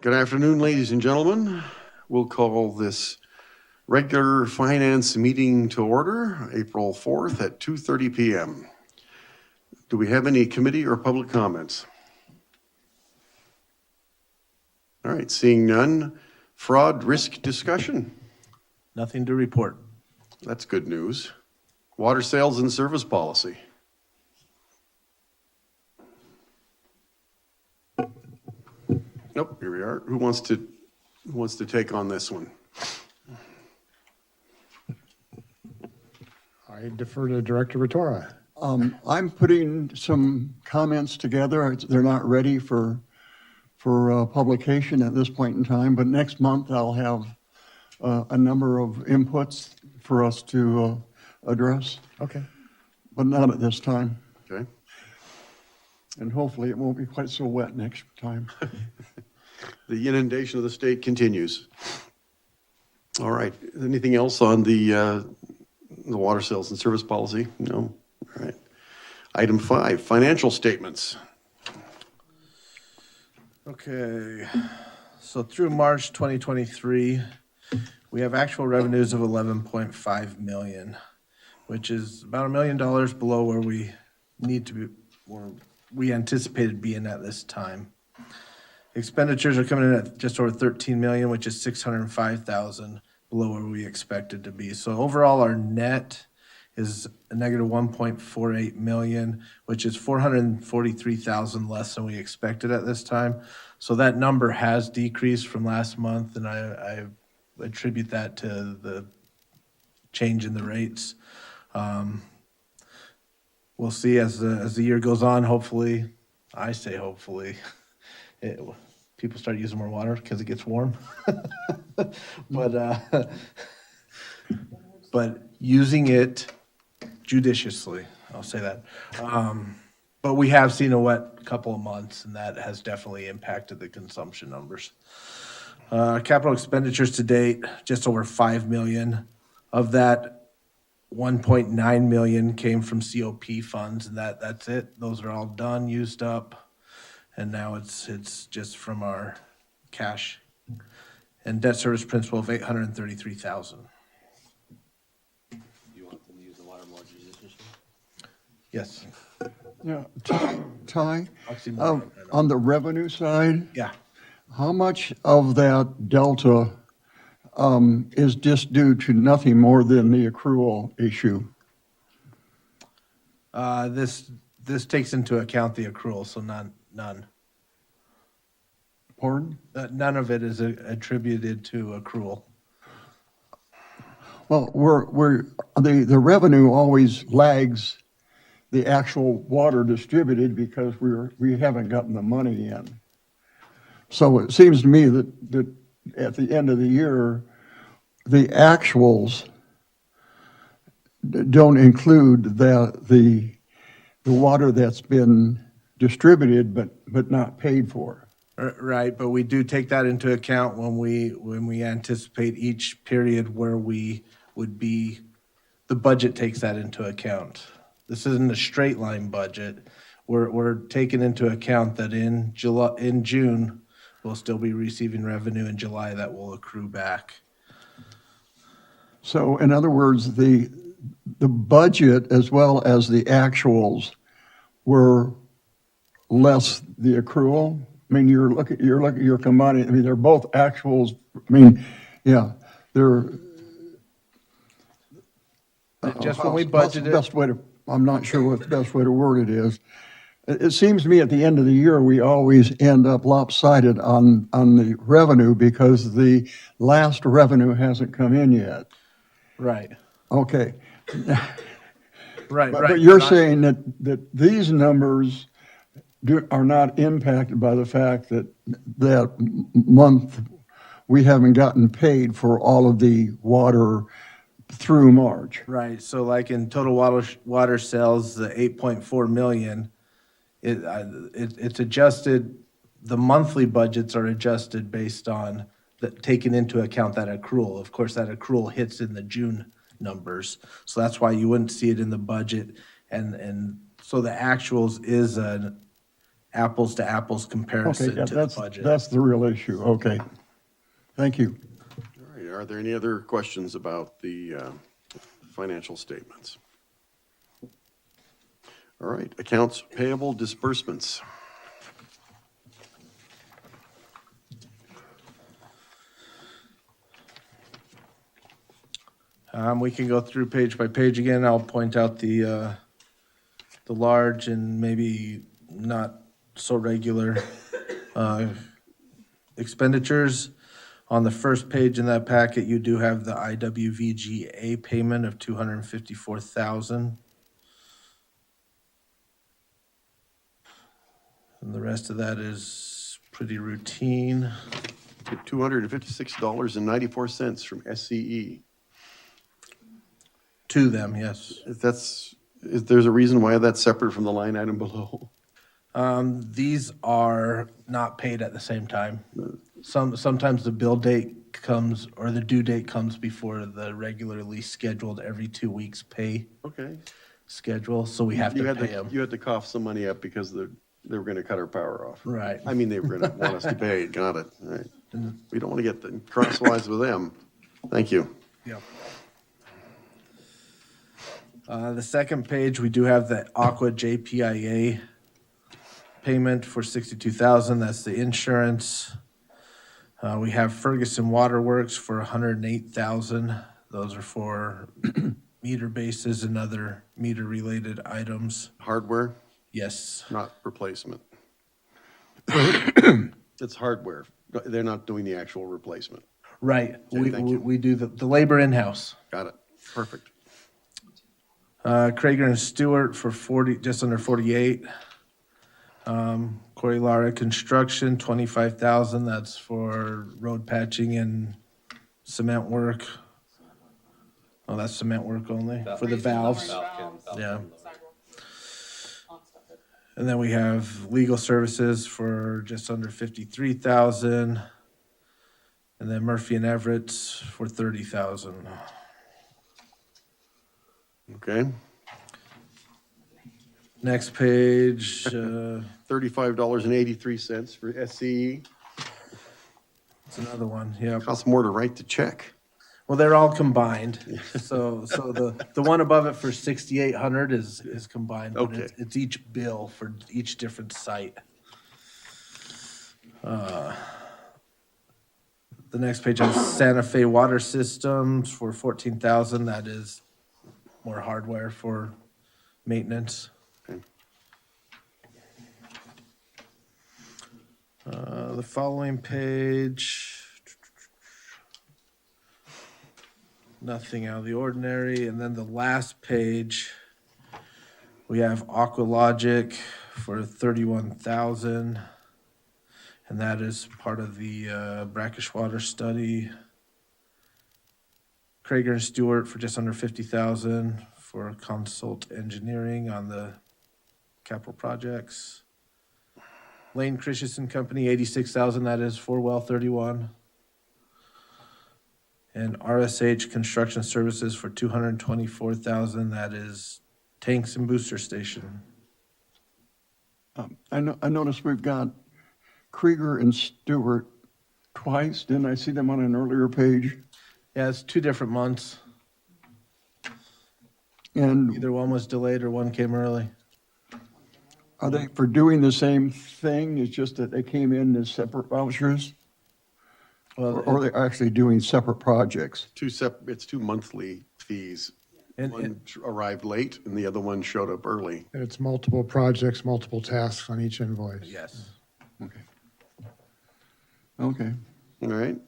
Good afternoon, ladies and gentlemen. We'll call this regular finance meeting to order, April 4th at 2:30 p.m. Do we have any committee or public comments? All right, seeing none. Fraud risk discussion. Nothing to report. That's good news. Water sales and service policy. Nope, here we are. Who wants to take on this one? I defer to Director Ratora. I'm putting some comments together. They're not ready for publication at this point in time, but next month I'll have a number of inputs for us to address, Okay. but not at this time. Okay. And hopefully it won't be quite so wet next time. The inundation of the state continues. All right, anything else on the water sales and service policy? No? All right. Item 5, financial statements. Okay, so through March 2023, we have actual revenues of 11.5 million, which is about $1 million below where we need to be, or we anticipated being at this time. Expenditures are coming in at just over 13 million, which is 605,000 below where we expected to be. So overall, our net is a negative 1.48 million, which is 443,000 less than we expected at this time. So that number has decreased from last month, and I attribute that to the change in the rates. We'll see as the year goes on. Hopefully, I say hopefully, people start using more water because it gets warm. But using it judiciously, I'll say that. But we have seen a wet couple of months, and that has definitely impacted the consumption numbers. Capital expenditures to date, just over 5 million. Of that, 1.9 million came from COP funds, and that's it. Those are all done, used up. And now it's just from our cash and debt service principal of 833,000. You want them to use the water more judiciously? Yes. Yeah, Ty, Oxymoron. on the revenue side, Yeah. how much of that delta is just due to nothing more than the accrual issue? This takes into account the accrual, so none. Pardon? None of it is attributed to accrual. Well, the revenue always lags the actual water distributed because we haven't gotten the money in. So it seems to me that at the end of the year, the actuals don't include the water that's been distributed but not paid for. Right, but we do take that into account when we anticipate each period where we would be, the budget takes that into account. This isn't a straight line budget. We're taking into account that in June, we'll still be receiving revenue in July that will accrue back. So in other words, the budget as well as the actuals were less the accrual. I mean, you're combining. I mean, they're both actuals. I mean, yeah, they're. Just when we budgeted. I'm not sure what the best way to word it is. It seems to me at the end of the year, we always end up lopsided on the revenue because the last revenue hasn't come in yet. Right. Okay. Right. But you're saying that these numbers are not impacted by the fact that that month we haven't gotten paid for all of the water through March. Right, so like in total water sales, the 8.4 million, it's adjusted, the monthly budgets are adjusted based on taking into account that accrual. Of course, that accrual hits in the June numbers, so that's why you wouldn't see it in the budget. And so the actuals is apples to apples Okay, comparison yeah, to the budget. that's the real issue, okay. Thank you. All right, are there any other questions about the financial statements? All right, accounts payable disbursements. We can go through page by page again. I'll point out the large and maybe not so regular expenditures. On the first page in that packet, you do have the IWVGA payment of $254,000. And the rest of that is pretty routine. Get $256.94 from SCE. To them, yes. There's a reason why that's separate from the line item below. These are not paid at the same time. Sometimes the bill date comes, or the due date comes before the regularly scheduled every 2 weeks pay Okay. schedule, so we have to pay them. You had to cough some money up because they were gonna cut our power off. Right. I mean, they were gonna want us to pay, got it, all right. We don't wanna get crosswise with them. Thank you. Yep. The second page, we do have the Aqua JPIA payment for $62,000. That's the insurance. We have Ferguson Waterworks for $108,000. Those are for meter bases and other meter-related items. Hardware, Yes. not replacement. It's hardware. They're not doing the actual replacement. Right. Okay, thank you. We do the labor in-house. Got it. Perfect. Krager and Stewart for 40, just under 48. Corey Lara Construction, 25,000. That's for road patching and cement work. Oh, that's cement work only for the valves. Yeah. And then we have legal services for just under 53,000. And then Murphy and Everett's for 30,000. Okay. Next page, $35.83 for SCE. it's another one, yeah. Costs more to write the check. Well, they're all combined. So the one above it for 6,800 is combined, but Okay. it's each bill for each different site. The next page has Santa Fe Water Systems for 14,000. That is more hardware for maintenance. Okay. The following page, nothing out of the ordinary. And then the last page, we have Aqualogic for 31,000. And that is part of the brackish water study. Krager and Stewart for just under 50,000 for consult engineering on the capital projects. Lane Christensen Company, 86,000, that is for well 31. And RSH Construction Services for 224,000, that is tanks and booster station. I noticed we've got Krieger and Stewart twice. Didn't I see them on an earlier page? Yeah, it's 2 different months. And Either one was delayed or one came early. are they for doing the same thing? It's just that they came in as separate vouchers? Or Well, are they actually doing separate projects? It's two monthly fees. And- One arrived late and the other one showed up early. And it's multiple projects, multiple tasks on each invoice. yes. Okay. Okay. All right.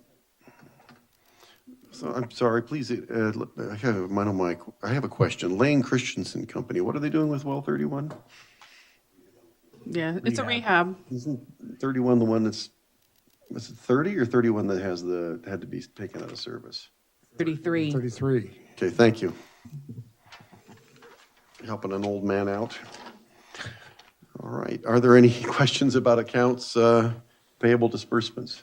So I'm sorry, please, I have a question. Lane Christensen Company, what are they doing with well 31? Yeah, it's a rehab. Isn't 31 the one was it 30 or 31 that had to be taken out of service? 33. 33. Okay, thank you. Helping an old man out. All right, are there any questions about accounts payable disbursements?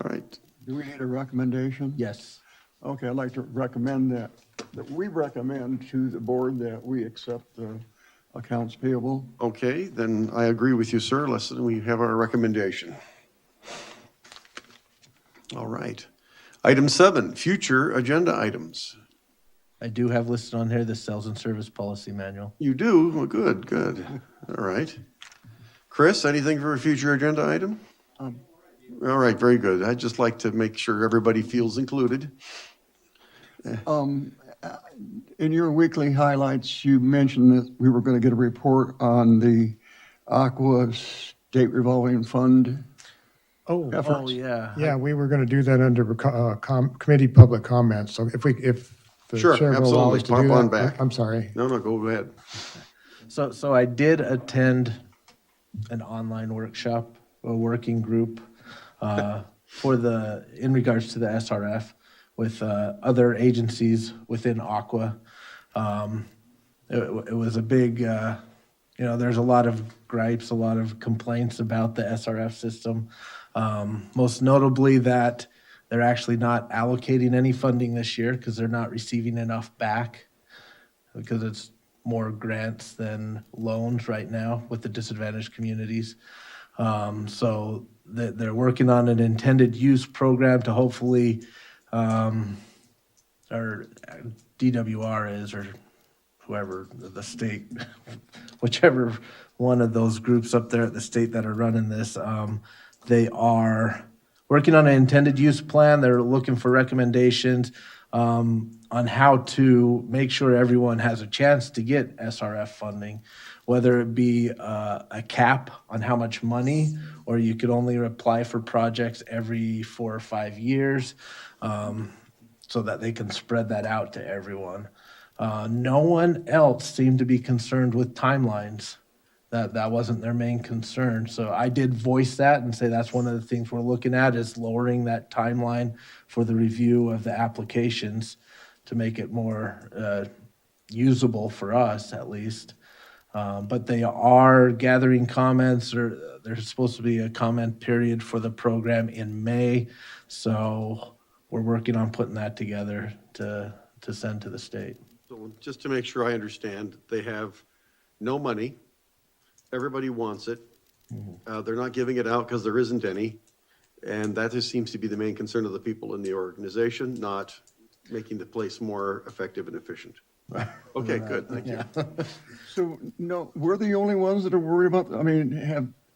All right, Do we need a recommendation? Yes. Okay, I'd like to recommend that we recommend to the board that we accept the accounts payable. Okay, then I agree with you, sir. We have our recommendation. All right. Item 7, future agenda items. I do have listed on here the sales and service policy manual. You do? Well, good, good. All right. Chris, anything for a future agenda item? All right, very good. I'd just like to make sure everybody feels included. In your weekly highlights, you mentioned that we were going to get a report on the Aqua State Revolving Fund Oh, efforts. yeah. yeah, we were going to do that under committee public comments. So if the Sure, chair will allow us to absolutely. do Pop on that. back. I'm sorry. No, go ahead. So I did attend an online workshop, a working group in regards to the SRF with other agencies within Aqua. It was a big, there's a lot of gripes, a lot of complaints about the SRF system. Most notably that they're actually not allocating any funding this year because they're not receiving enough back because it's more grants than loans right now with the disadvantaged communities. So they're working on an intended use program to hopefully, or DWR is, or whoever, the state, whichever one of those groups up there at the state that are running this, they are working on an intended use plan. They're looking for recommendations on how to make sure everyone has a chance to get SRF funding, whether it be a cap on how much money, or you could only apply for projects every 4 or 5 years, so that they can spread that out to everyone. No one else seemed to be concerned with timelines. That wasn't their main concern. So I did voice that and say that's one of the things we're looking at is lowering that timeline for the review of the applications to make it more usable for us at least. But they are gathering comments, or there's supposed to be a comment period for the program in May. So we're working on putting that together to send to the state. So just to make sure I understand, they have no money. Everybody wants it. They're not giving it out because there isn't any. And that just seems to be the main concern of the people in the organization, not making the place more effective and efficient. Okay, good, thank you. So, no, we're the only ones that are worried about,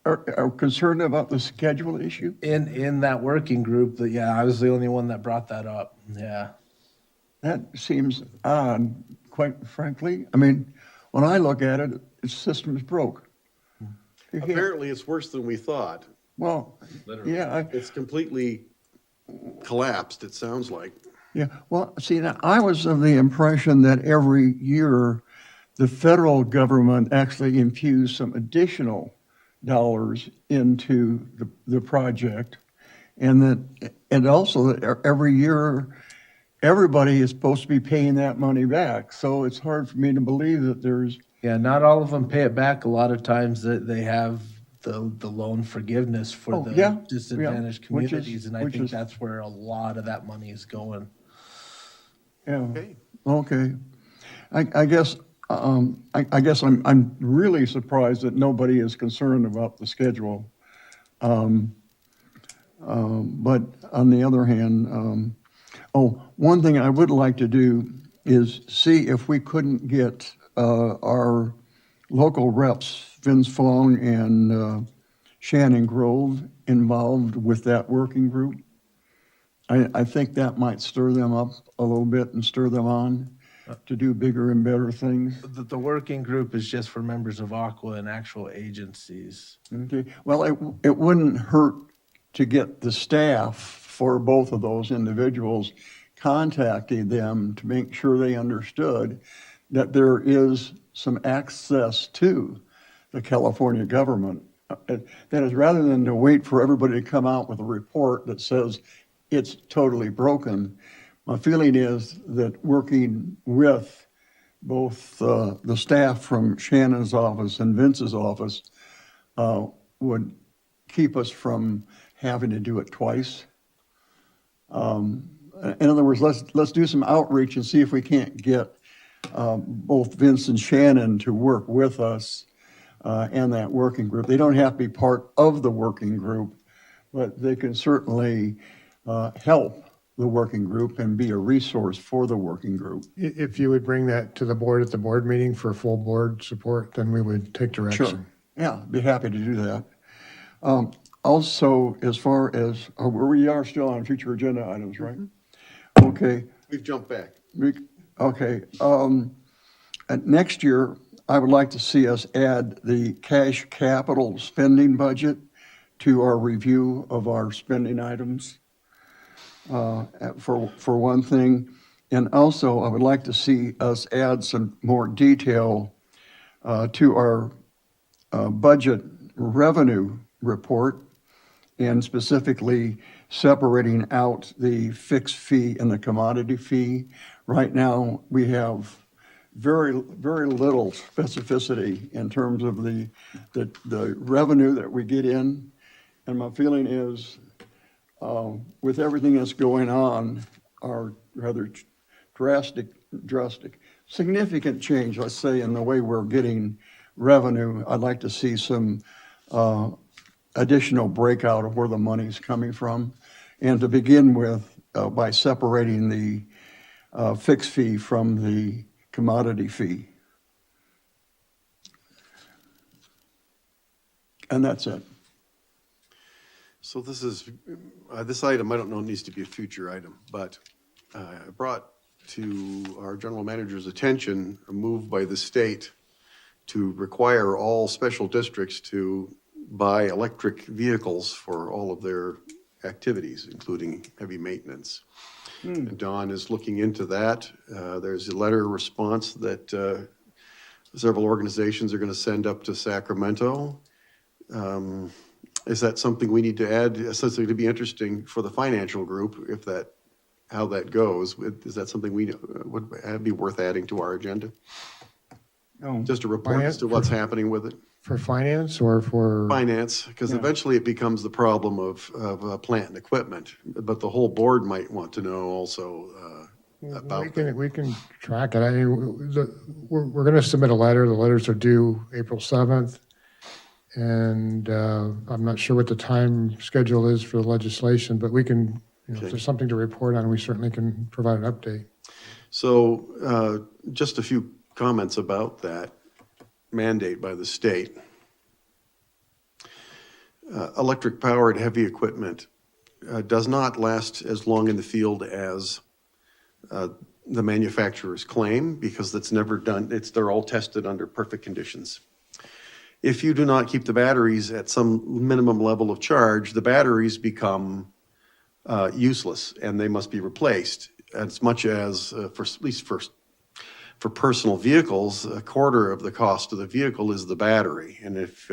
are concerned about the schedule issue? In that working group, I was the only one that brought that up. Yeah. That seems odd, quite frankly. I mean, when I look at it, the system's broke. You can't- Apparently, it's worse than we thought. Well, yeah, It's completely collapsed, it sounds like. yeah. Well, see, now, I was of the impression that every year, the federal government actually infused some additional dollars into the project. And also that every year, everybody is supposed to be paying that money back. So it's hard for me to believe that there's, Yeah, not all of them pay it back. A lot of times that they have the loan forgiveness for Oh, the yeah, disadvantaged yeah, which is- communities, and I which think is- that's where a lot of that money is going. yeah, Okay. okay. I guess, I guess I'm really surprised that nobody is concerned about the schedule. But on the other hand, one thing I would like to do is see if we couldn't get our local reps, Vince Fong and Shannon Grove, involved with that working group. I think that might stir them up a little bit and stir them on to do bigger and better things. The working group is just for members of Aqua and actual agencies. Okay, well, it wouldn't hurt to get the staff for both of those individuals contacting them to make sure they understood that there is some access to the California government. That is, rather than to wait for everybody to come out with a report that says it's totally broken, my feeling is that working with both the staff from Shannon's office and Vince's office would keep us from having to do it twice. In other words, let's do some outreach and see if we can't get both Vince and Shannon to work with us and that working group. They don't have to be part of the working group, but they can certainly help the working group and be a resource for the working group. If you would bring that to the board at the board meeting for full board support, then we would take direction. Sure. Yeah, be happy to do that. Also, as far as, we are still on future agenda items, right? Okay. We've jumped back. Okay. Next year, I would like to see us add the cash capital spending budget to our review of our spending items, for one thing. And also, I would like to see us add some more detail to our budget revenue report, and specifically separating out the fixed fee and the commodity fee. Right now, we have very, very little specificity in terms of the revenue that we get in. And my feeling is, with everything that's going on, our rather drastic, significant change, let's say, in the way we're getting revenue, I'd like to see some additional breakout of where the money's coming from. And to begin with, by separating the fixed fee from the commodity fee. And that's it. So this is, this item, I don't know, needs to be a future item, but I brought to our general manager's attention a move by the state to require all special districts to buy electric vehicles for all of their activities, including heavy maintenance. And Don is looking into that. There's a letter response that several organizations are going to send up to Sacramento. Is that something we need to add? Something to be interesting for the financial group, if that, how that goes. Is that something we would be worth adding to our agenda? Just a report as to what's happening with it. For finance or for? Finance, because eventually it becomes the problem of plant and equipment, but the whole board might want to know also about that. We can track it. I mean, we're going to submit a letter. The letters are due April 7th. And I'm not sure what the time schedule is for the legislation, but we can, if there's something to report on, we certainly can provide an update. So just a few comments about that mandate by the state. Electric powered heavy equipment does not last as long in the field as the manufacturers claim, because that's never done. They're all tested under perfect conditions. If you do not keep the batteries at some minimum level of charge, the batteries become useless and they must be replaced. As much as, at least for personal vehicles, a quarter of the cost of the vehicle is the battery. And if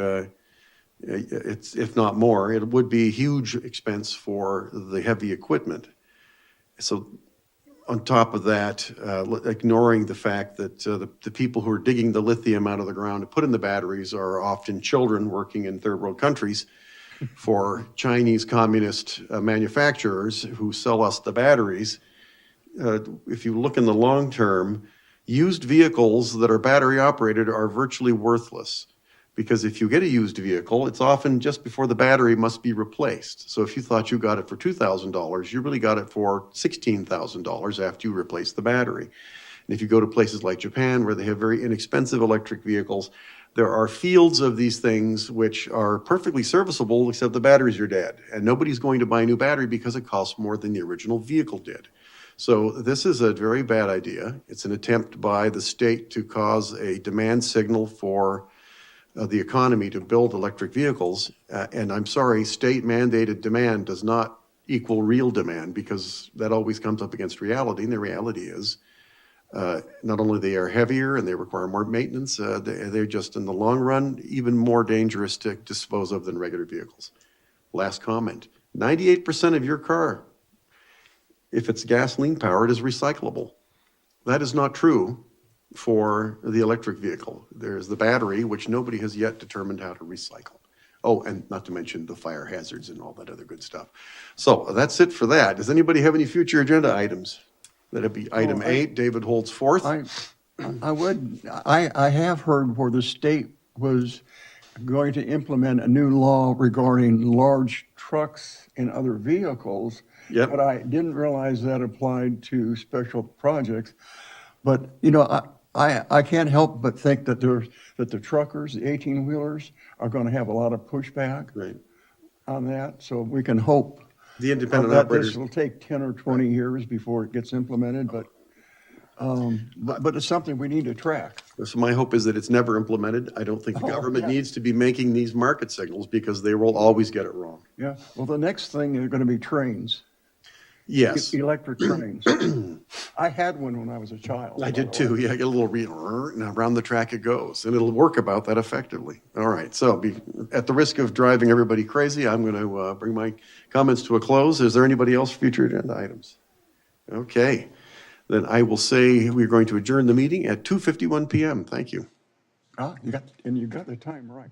not more, it would be a huge expense for the heavy equipment. So on top of that, ignoring the fact that the people who are digging the lithium out of the ground to put in the batteries are often children working in third world countries for Chinese communist manufacturers who sell us the batteries. If you look in the long term, used vehicles that are battery operated are virtually worthless, because if you get a used vehicle, it's often just before the battery must be replaced. So if you thought you got it for $2,000, you really got it for $16,000 after you replace the battery. And if you go to places like Japan, where they have very inexpensive electric vehicles, there are fields of these things which are perfectly serviceable, except the batteries are dead. And nobody's going to buy a new battery because it costs more than the original vehicle did. So this is a very bad idea. It's an attempt by the state to cause a demand signal for the economy to build electric vehicles. And I'm sorry, state mandated demand does not equal real demand, because that always comes up against reality. And the reality is not only they are heavier and they require more maintenance, they're just in the long run even more dangerous to dispose of than regular vehicles. Last comment, 98% of your car, if it's gasoline powered, is recyclable. That is not true for the electric vehicle. There's the battery, which nobody has yet determined how to recycle. Oh, and not to mention the fire hazards and all that other good stuff. So that's it for that. Does anybody have any future agenda items? That'd be item 8, David holds fourth. I have heard where the state was going to implement a new law regarding large trucks and other vehicles. Yep. But I didn't realize that applied to special projects. But, you know, I can't help but think that the truckers, the 18-wheelers are going to have a lot of pushback Right. on that. So we can hope The independent that operators. this will take 10 or 20 years before it gets implemented, but it's something we need to track. So my hope is that it's never implemented. I don't think the government needs to be making these market signals because they will always get it wrong. Yeah, well, the next thing is going to be trains, Yes, electric trains. I had one when I was a child. I did too. Yeah, I get a little and around the track it goes, and it'll work about that effectively. All right, so at the risk of driving everybody crazy, I'm going to bring my comments to a close. Is there anybody else for future agenda items? Okay, then I will say we're going to adjourn the meeting at 2:51 PM. Thank you. You got the time right.